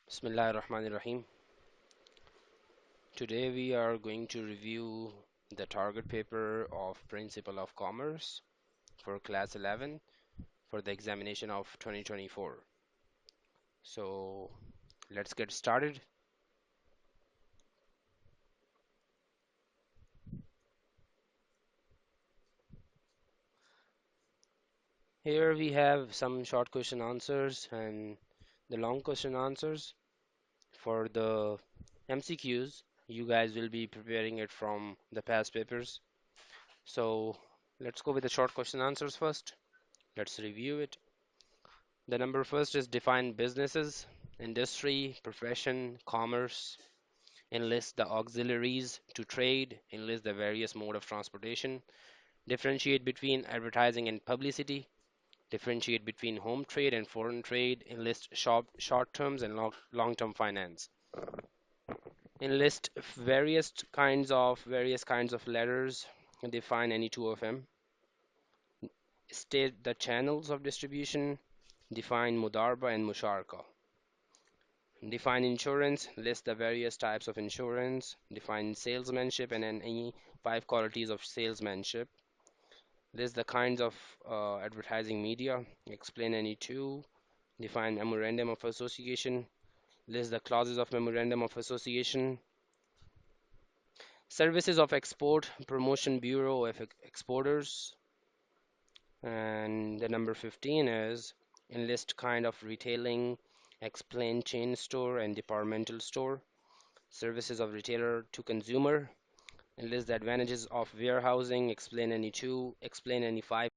Bismillah ar-Rahman ar-Rahim. Today we are going to review the target paper of Principle of Commerce for class 11 for the examination of 2024. So let's get started. Here we have some short question answers and the long question answers. For the MCQs, you guys will be preparing it from the past papers. So let's go with the short question answers first. Let's review it. The number first is define businesses, industry, profession, commerce, enlist the auxiliaries to trade, enlist the various mode of transportation, differentiate between advertising and publicity, differentiate between home trade and foreign trade, enlist short terms and long-term finance, enlist various kinds of letters, define any two of them, state the channels of distribution, define mudarba and musharaka. Define insurance, list the various types of insurance, define salesmanship and any five qualities of salesmanship, list the kinds of advertising media, explain any two, define memorandum of association, list the clauses of memorandum of association, services of export, promotion bureau of exporters, and the number 15 is enlist kind of retailing, explain chain store and departmental store. Services of retailer to consumer. Enlist the advantages of warehousing. Explain any five